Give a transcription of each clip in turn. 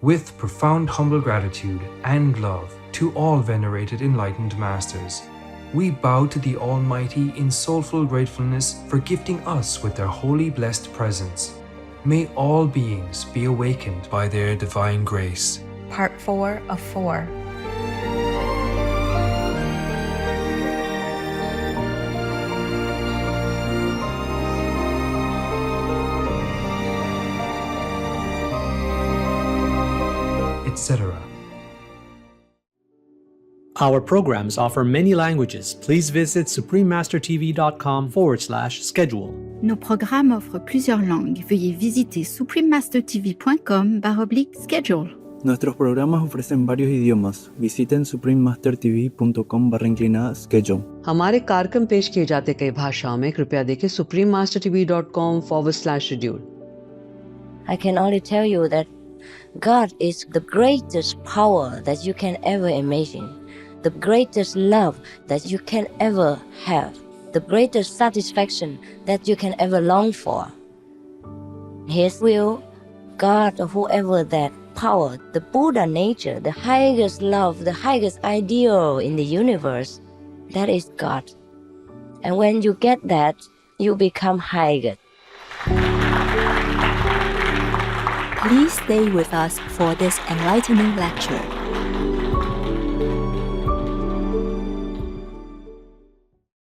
With profound humble gratitude and love to all venerated enlightened masters, we bow to the Almighty in soulful gratefulness for gifting us with their holy blessed presence. May all beings be awakened by their divine grace. Part 4 of 4. Etc. Our programs offer many languages. Please visit suprememastertv.com/schedule. Nos programmes offrent plusieurs langues. Veuillez visiter suprememastertv.com/schedule. Nuestros programas ofrecen varios idiomas. Visiten suprememastertv.com/schedule. हमारे कार्यक्रम पेश किए जाते कई भाषाओं में कृपया देखें suprememastertv.com/schedule. I can only tell you that God is the greatest power that you can ever imagine, the greatest love that you can ever have, the greatest satisfaction that you can ever long for. His will, God, or whoever that power, the Buddha nature, the highest love, the highest ideal in the universe, that is God. And when you get that, you become higher. Please stay with us for this enlightening lecture.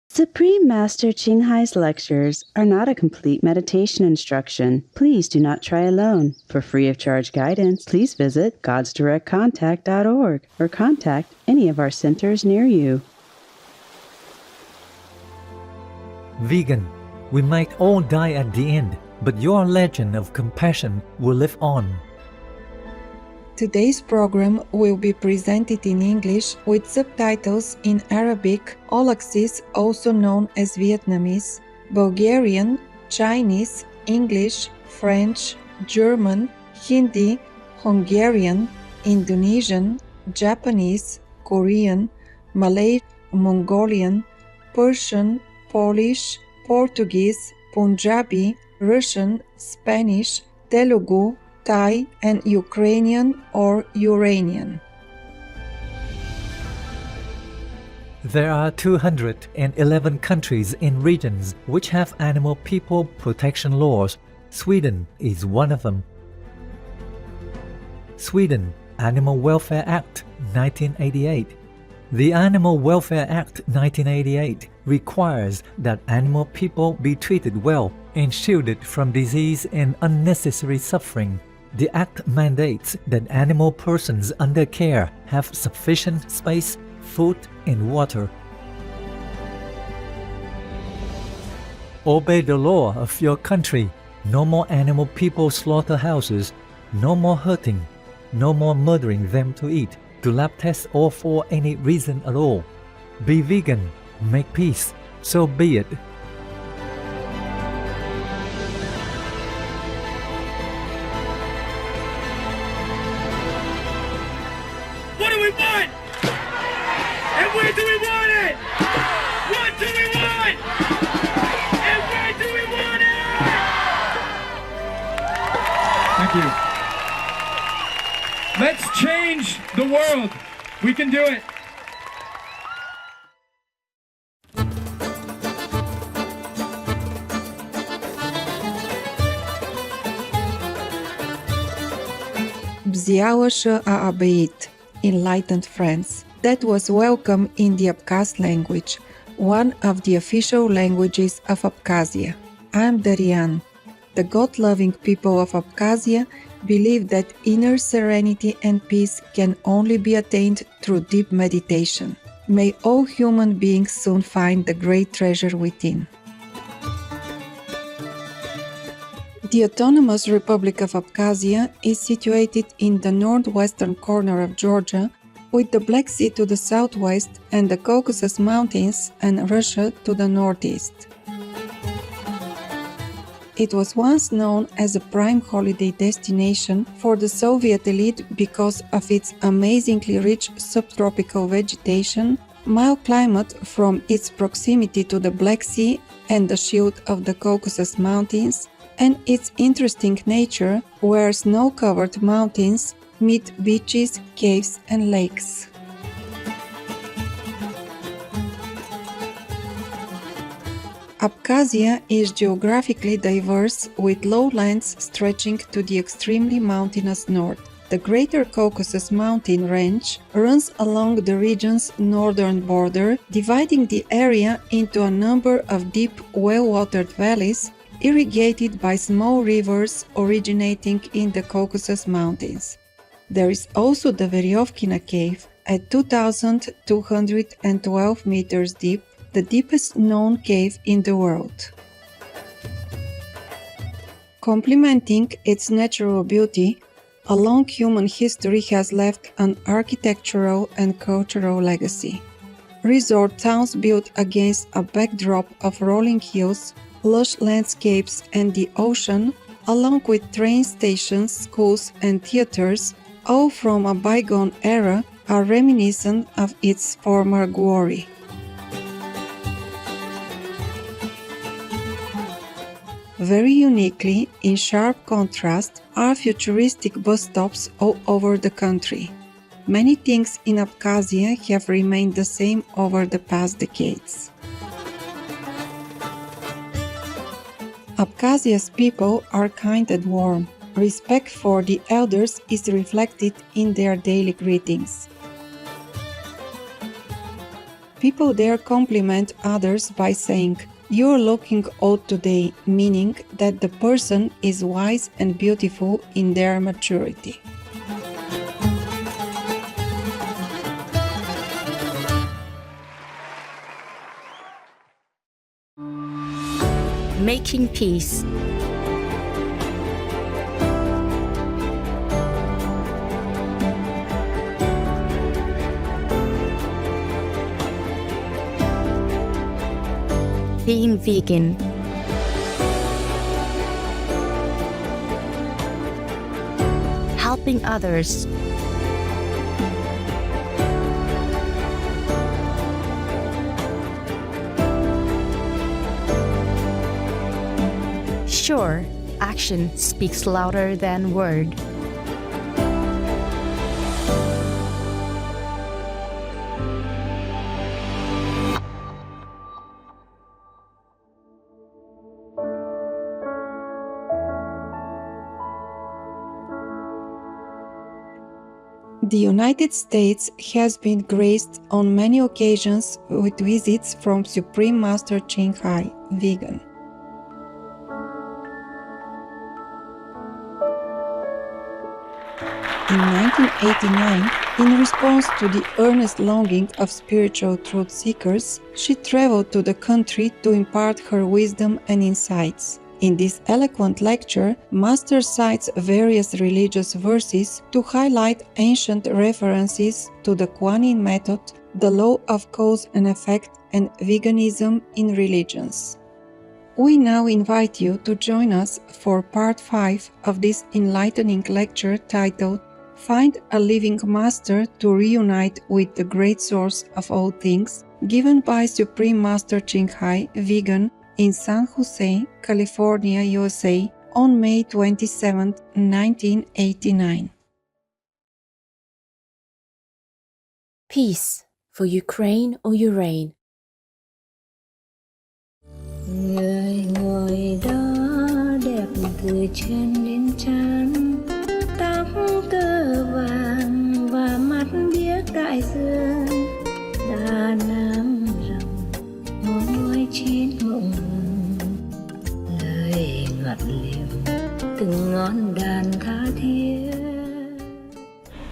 Supreme Master Ching Hai's lectures are not a complete meditation instruction. Please do not try alone. For free of charge guidance, please visit godsdirectcontact.org or contact any of our centers near you. Vegan, we might all die at the end, but your legend of compassion will live on. Today's program will be presented in English with subtitles in Arabic, all axis also known as Vietnamese, Bulgarian, Chinese, English, French, German, Hindi, Hungarian, Indonesian, Japanese, Korean, Malay, Mongolian, Persian, Polish, Portuguese, Punjabi, Russian, Spanish, Telugu, Thai, and Ukrainian or Uranian. There are 211 countries and regions which have animal people protection laws. Sweden is one of them. Sweden Animal Welfare Act 1988. The Animal Welfare Act 1988 requires that animal people be treated well and shielded from disease and unnecessary suffering. The Act mandates that animal persons under care have sufficient space, food, and water. Obey the law of your country. No more animal people slaughterhouses. No more hurting. No more murdering them to eat, to lab test, or for any reason at all. Be vegan. Make peace. So be it. What do we want? And where do we want it? What do we want? And where do we want it? Thank you. Let's change the world. We can do it. Bziaosha Aabeit, enlightened friends. That was welcome in the Abkhaz language, one of the official languages of Abkhazia. I'm Darian. The God-loving people of Abkhazia believe that inner serenity and peace can only be attained through deep meditation. May all human beings soon find the great treasure within. The Autonomous Republic of Abkhazia is situated in the northwestern corner of Georgia, with the Black Sea to the southwest and the Caucasus Mountains and Russia to the northeast. It was once known as a prime holiday destination for the Soviet elite because of its amazingly rich subtropical vegetation, mild climate from its proximity to the Black Sea and the shield of the Caucasus Mountains, and its interesting nature, where snow-covered mountains, meet beaches, caves, and lakes. Abkhazia is geographically diverse with lowlands stretching to the extremely mountainous north. The Greater Caucasus mountain range runs along the region's northern border, dividing the area into a number of deep, well-watered valleys irrigated by small rivers originating in the Caucasus Mountains. There is also the Veryovkina cave at 2,212 meters deep, the deepest known cave in the world. Complementing its natural beauty, a long human history has left an architectural and cultural legacy. Resort towns built against a backdrop of rolling hills, lush landscapes, and the ocean, along with train stations, schools, and theaters, all from a bygone era, are reminiscent of its former glory. Very uniquely, in sharp contrast, are futuristic bus stops all over the country. Many things in Abkhazia have remained the same over the past decades. Abkhazia's people are kind and warm. Respect for the elders is reflected in their daily greetings. People there compliment others by saying, "You're looking old today," meaning that the person is wise and beautiful in their maturity. Making peace. Being vegan. Helping others. Sure, action speaks louder than word. The United States has been graced on many occasions with visits from Supreme Master Ching Hai, vegan. In 1989, in response to the earnest longing of spiritual truth seekers, she traveled to the country to impart her wisdom and insights. In this eloquent lecture, Master cites various religious verses to highlight ancient references to the Kuan-Yin method, the law of cause and effect, and veganism in religions. We now invite you to join us for part 5 of this enlightening lecture titled Find a Living Master to Reunite with the Great Source of All Things, given by Supreme Master Ching Hai, vegan, in San Jose, California, USA, on May 27, 1989. Peace for Ukraine or Ukraine. Người ngồi đó đẹp từ chân đến trán, tóc tơ vàng và mắt biếc đại dương, đà nam rồng môi chín mộng hồng, lời ngọt liềm từng ngón đàn tha thiết.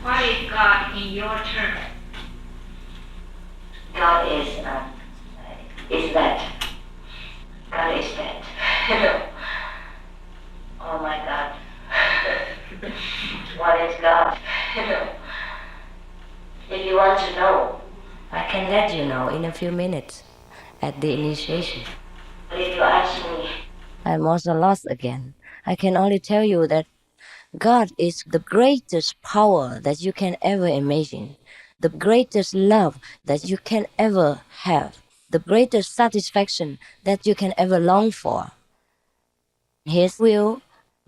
What is God in your term? God is that. God is that. Oh my God. What is God? If you want to know, I can let you know in a few minutes at the initiation. but if you ask me, I'm also lost again. I can only tell you that God is the greatest power that you can ever imagine, the greatest love that you can ever have, the greatest satisfaction that you can ever long for. His will,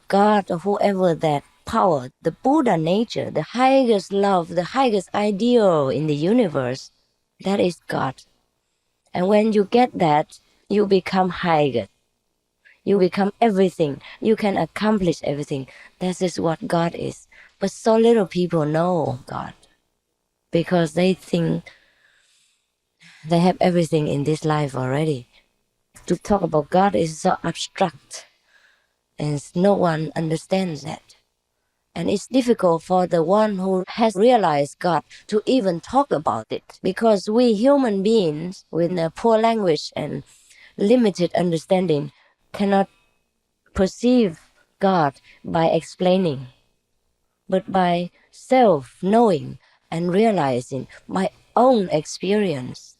God or whoever that power, the Buddha nature, the highest love, the highest ideal in the universe, that is God. And when you get that, you become higher. You become everything. You can accomplish everything. That is what God is. But so little people know God because they think they have everything in this life already. To talk about God is so abstract, and no one understands that. And it's difficult for the one who has realized God to even talk about it, because we human beings with a poor language and limited understanding cannot perceive God by explaining, but by self-knowing and realizing my own experience.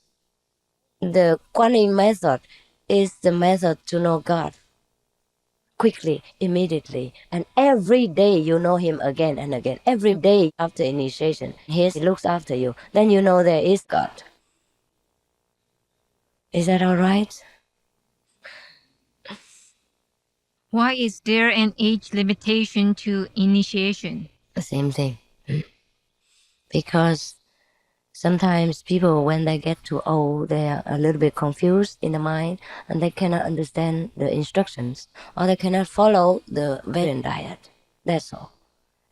The Kuan method is the method to know God quickly, immediately, and every day you know Him again and again. Every day after initiation, He looks after you. Then you know there is God. Is that all right? Why is there an age limitation to initiation? The same thing. Because sometimes people, when they get too old, they are a little bit confused in the mind and they cannot understand the instructions, or they cannot follow the vegetarian diet. That's all.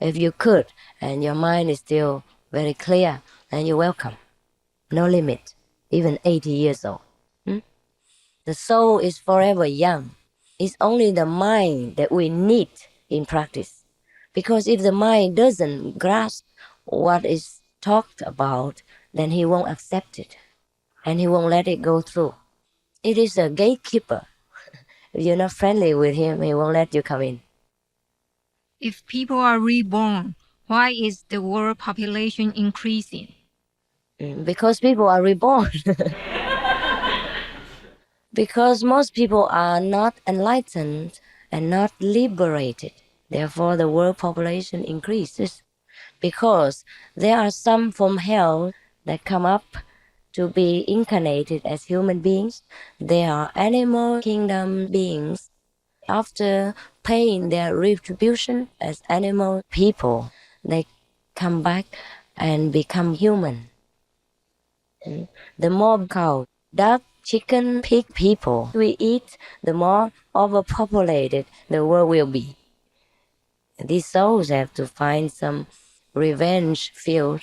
If you could, and your mind is still very clear, then you're welcome. No limit, even 80 years old. The soul is forever young. It's only the mind that we need in practice. Because if the mind doesn't grasp what is talked about, then he won't accept it and he won't let it go through. It is a gatekeeper. If you're not friendly with him, he won't let you come in. If people are reborn, why is the world population increasing? Because people are reborn. Because most people are not enlightened and not liberated. Therefore, the world population increases. Because there are some from hell that come up to be incarnated as human beings. They are animal kingdom beings. After paying their retribution as animal people, they come back and become human. The more cow, duck, chicken, pig people we eat, the more overpopulated the world will be. These souls have to find some revenge field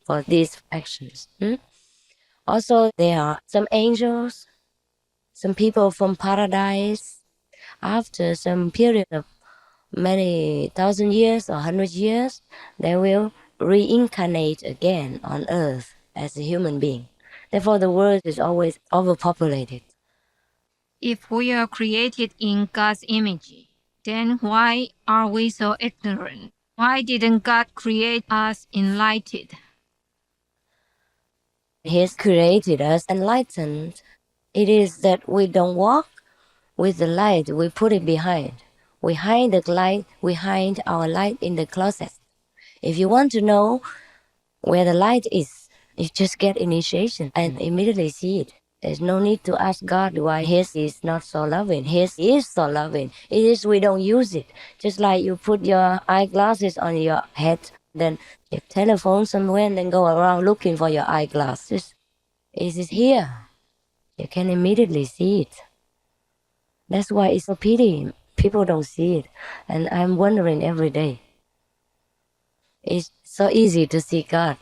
for these actions. Also, there are some angels, some people from paradise. After some period of many thousand years or 100 years, they will reincarnate again on earth as a human being. Therefore, the world is always overpopulated. If we are created in God's image, then why are we so ignorant? Why didn't God create us enlightened? He has created us enlightened. It is that we don't walk with the light, we put it behind. We hide the light, we hide our light in the closet. If you want to know where the light is, you just get initiation and immediately see it. There's no need to ask God why His is not so loving. His is so loving. It is we don't use it. Just like you put your eyeglasses on your head, then you telephone somewhere and then go around looking for your eyeglasses. It is here. You can immediately see it. That's why it's a pity people don't see it. And I'm wondering every day. It's so easy to see God.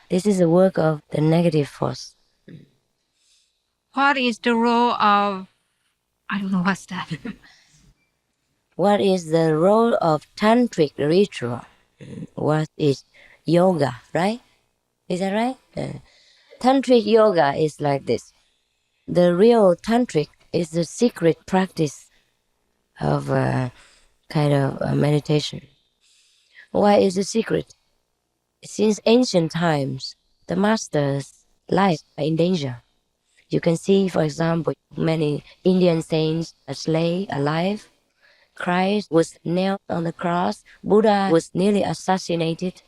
This is a work of the negative force. What is the role of... I don't know what's that. What is the role of tantric ritual? What is yoga, right? Is that right? Tantric yoga is like this. The real tantric is the secret practice of kind of meditation. Why is it secret? Since ancient times, the master's lives are in danger. You can see, for example, many Indian saints are slain alive. Christ was nailed on the cross. Buddha was nearly assassinated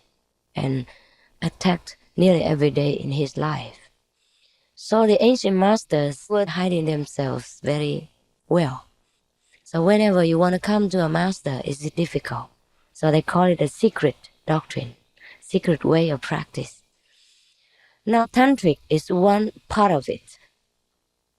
and attacked nearly every day in his life. So the ancient masters were hiding themselves very well. So whenever you want to come to a master, it's difficult. So they call it a secret doctrine, secret way of practice. Now, tantric is one part of it.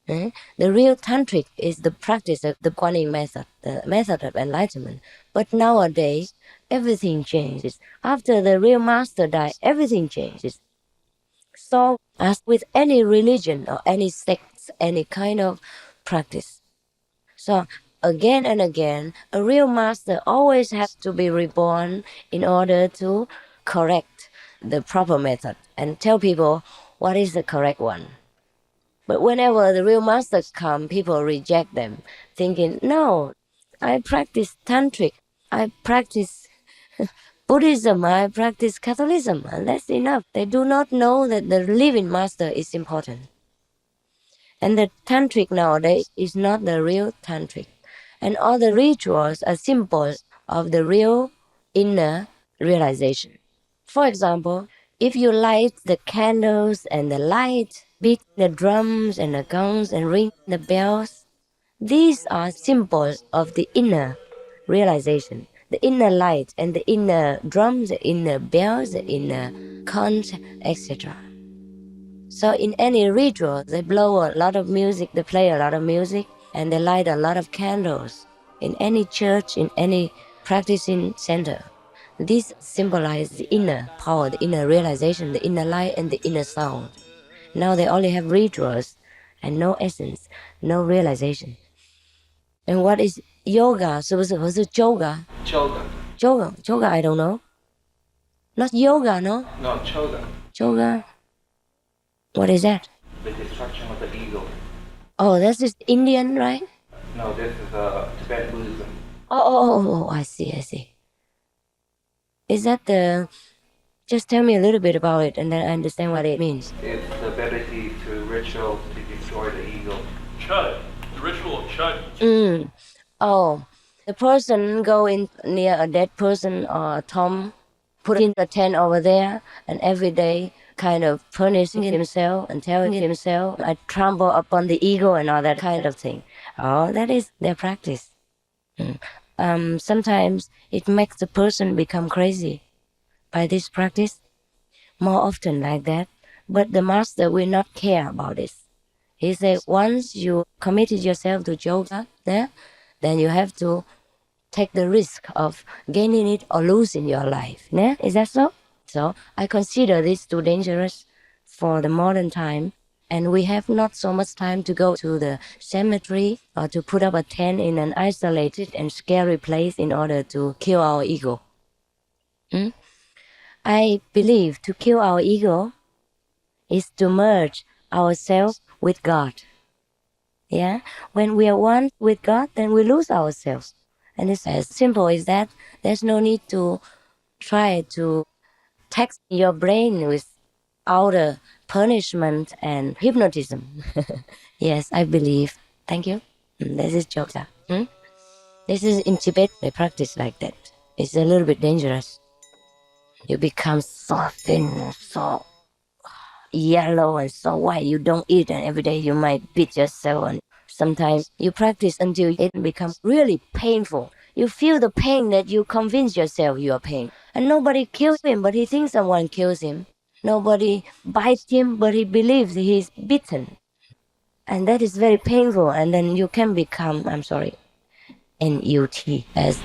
The real tantric is the practice of the Kuan Yin method, the method of enlightenment. But nowadays, everything changes. After the real master died, everything changes. So, as with any religion or any sect, any kind of practice. So, again and again, a real master always has to be reborn in order to correct the proper method and tell people what is the correct one. But whenever the real masters come, people reject them, thinking, no, I practice tantric, I practice Buddhism, I practice Catholicism, and that's enough. They do not know that the living master is important. And the tantric nowadays is not the real tantric. And all the rituals are symbols of the real inner realization. For example, if you light the candles and the light, beat the drums and the gongs and ring the bells, these are symbols of the inner realization, the inner light and the inner drums, the inner bells, the inner conch, etc. So in any ritual, they blow a lot of music, they play a lot of music, and they light a lot of candles. In any church, in any practicing center, this symbolizes the inner power, the inner realization, the inner light, and the inner sound. Now they only have rituals and no essence, no realization. And what is yoga? 是不是和是 yoga? Yoga, I don't know. Not yoga, no? No, choga. Yoga. What is that? The destruction of the ego. Oh, that's just Indian, right? No, this is Tibetan Buddhism. Oh, I see. Is that the... Just tell me a little bit about it and then I understand what it means. It's the ability through ritual to destroy the ego. Chud. The ritual of chud. Oh, the person go in near a dead person or a tomb, put in a tent over there, and every day kind of punishing himself and telling himself, I trample upon the ego and all that kind of thing. Oh, that is their practice. Sometimes it makes the person become crazy by this practice, more often like that. But the master will not care about this. He said, once you committed yourself to yoga, then you have to take the risk of gaining it or losing your life. Is that so? So I consider this too dangerous for the modern time, and we have not so much time to go to the cemetery or to put up a tent in an isolated and scary place in order to kill our ego. I believe to kill our ego is to merge ourselves with God. Yeah? When we are one with God, then we lose ourselves. And it's as simple as that. There's no need to try to tax your brain with outer punishment and hypnotism. Yes, I believe. Thank you. This is yoga. This is in Tibet, they practice like that. It's a little bit dangerous. You become so thin, so yellow and so white. You don't eat, and every day you might beat yourself. And sometimes you practice until it becomes really painful. You feel the pain that you convince yourself you are pain. And nobody kills him, but he thinks someone kills him. Nobody bites him, but he believes he's bitten. And that is very painful. And then you can become, NUT as...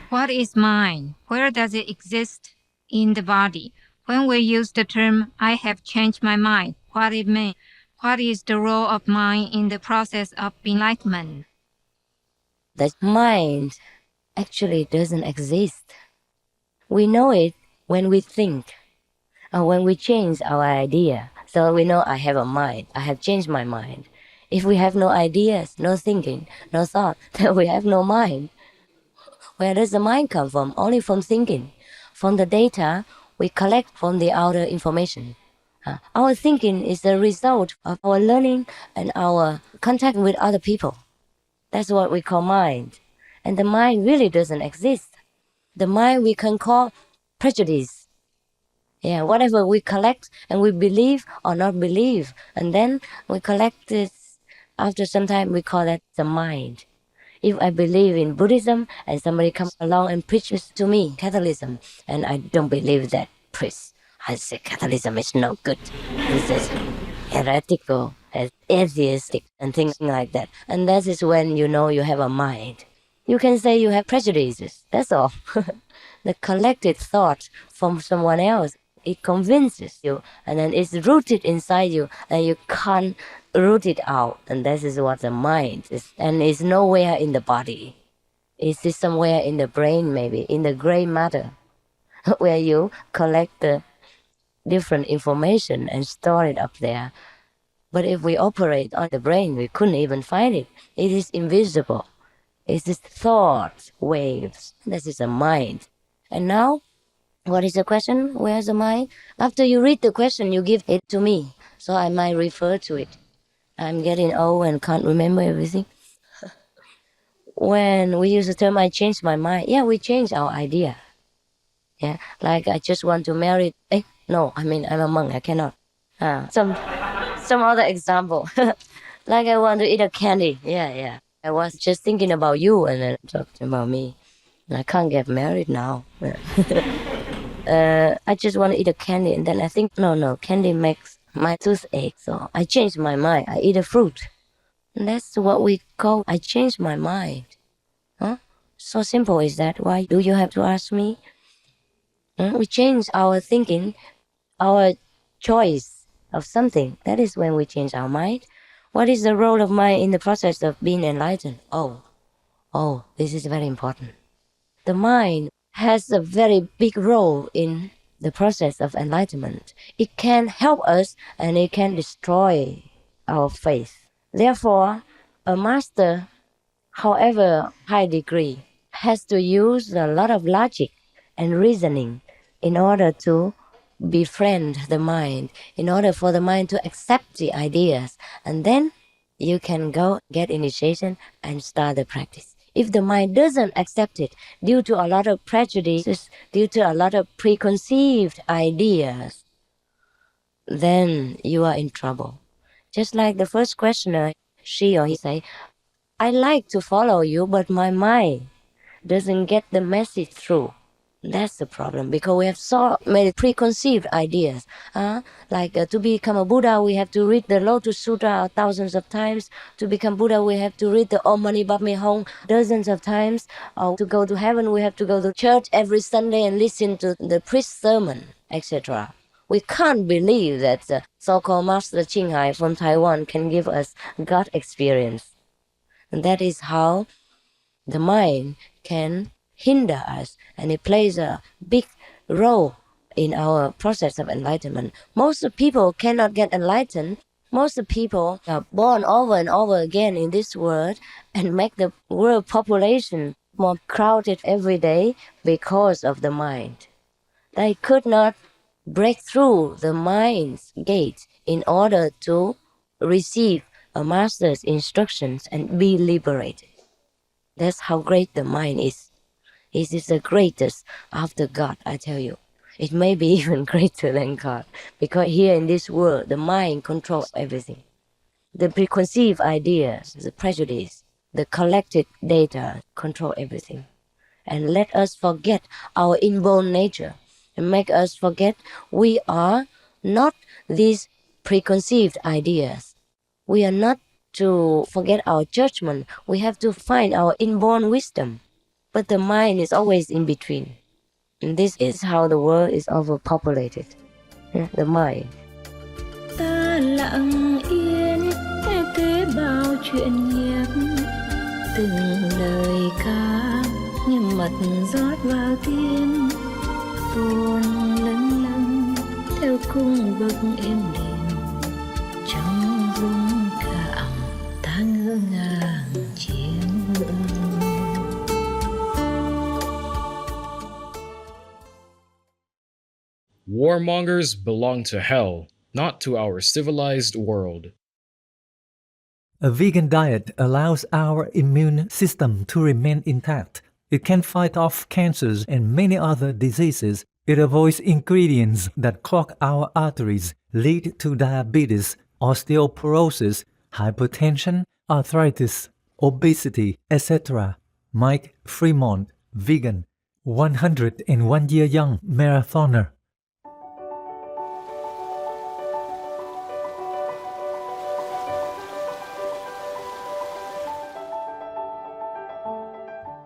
What is mind? Where does it exist in the body? When we use the term, I have changed my mind, what it means? What is the role of mind in the process of enlightenment? That mind actually doesn't exist. We know it when we think, or when we change our idea. So we know I have a mind, I have changed my mind. If we have no ideas, no thinking, no thought, then we have no mind. Where does the mind come from? Only from thinking. From the data we collect from the outer information. Our thinking is the result of our learning and our contact with other people. That's what we call mind. And the mind really doesn't exist. The mind we can call prejudice. Yeah, whatever we collect and we believe or not believe. And then we collect this. After some time we call that the mind. If I believe in Buddhism and somebody comes along and preaches to me Catholicism, and I don't believe that priest, I say Catholicism is no good. This is heretical, atheistic, and things like that. And that is when you know you have a mind. You can say you have prejudices. That's all. The collected thought from someone else, it convinces you, and then it's rooted inside you, and you can't root it out. And this is what the mind is. And it's nowhere in the body. It's somewhere in the brain, maybe, in the gray matter, where you collect the different information and store it up there. But if we operate on the brain, we couldn't even find it. It is invisible. It's just thought waves. This is a mind. And now, what is the question? Where's the mind? After you read the question, you give it to me, so I might refer to it. I'm getting old and can't remember everything. When we use the term, I changed my mind. Yeah, we change our idea. Yeah, like I just want to marry. No, I mean, I'm a monk, I cannot. Some other example. Like I want to eat a candy. Yeah. I was just thinking about you and then talking about me. I can't get married now. I just want to eat a candy, and then I think, no, candy makes my toothache. So I changed my mind. I eat a fruit. And that's what we call, I changed my mind. Huh? So simple is that. Why do you have to ask me? We change our thinking, our choice of something. That is when we change our mind. What is the role of mind in the process of being enlightened? Oh, this is very important. The mind has a very big role in the process of enlightenment. It can help us and it can destroy our faith. Therefore, a master, however high degree, has to use a lot of logic and reasoning in order to befriend the mind, in order for the mind to accept the ideas. And then you can go get initiation and start the practice. If the mind doesn't accept it due to a lot of prejudices, due to a lot of preconceived ideas, then you are in trouble. Just like the first questioner, she or he say, I like to follow you, but my mind doesn't get the message through. That's the problem, because we have so many preconceived ideas. Like to become a Buddha, we have to read the Lotus Sutra thousands of times. To become Buddha, we have to read the Om Mani Padme Hum dozens of times. Or to go to heaven, we have to go to church every Sunday and listen to the priest's sermon, etc. We can't believe that the so-called Master Qinghai from Taiwan can give us God experience. And that is how the mind can hinder us, and it plays a big role in our process of enlightenment. Most of people cannot get enlightened. Most of people are born over and over again in this world and make the world population more crowded every day because of the mind. They could not break through the mind's gate in order to receive a master's instructions and be liberated. That's how great the mind is. It is the greatest after God, I tell you. It may be even greater than God, because here in this world, the mind controls everything. The preconceived ideas, the prejudice, the collected data control everything. And let us forget our inborn nature and make us forget we are not these preconceived ideas. We are not to forget our judgment. We have to find our inborn wisdom. But the mind is always in between. And this is how the world is overpopulated. The mind. Ta lặng yên nghe tế bào chuyện nhạc, từng lời ca như mật rót vào tim, tuôn lâng lâng theo cung bậc êm đềm, trong rung cảm ta ngỡ ngàng chiêm ngưỡng. Warmongers belong to hell, not to our civilized world. A vegan diet allows our immune system to remain intact. It can fight off cancers and many other diseases. It avoids ingredients that clog our arteries, lead to diabetes, osteoporosis, hypertension, arthritis, obesity, etc. Mike Fremont, vegan, 101-year young marathoner.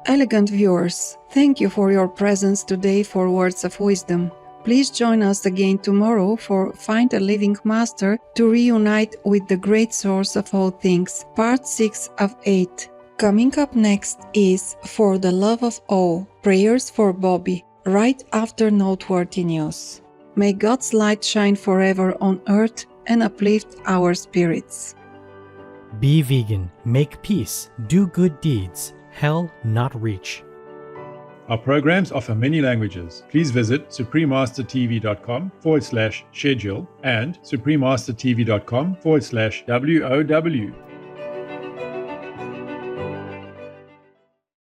Elegant viewers, thank you for your presence today for Words of Wisdom. Please join us again tomorrow for Find a Living Master to reunite with the great source of all things, part 6 of 8. Coming up next is For the Love of All, Prayers for Bobby, right after Noteworthy News. May God's light shine forever on earth and uplift our spirits. Be vegan, make peace, do good deeds, hell not reach. Our programs offer many languages. Please visit suprememastertv.com/schedule and suprememastertv.com/WOW.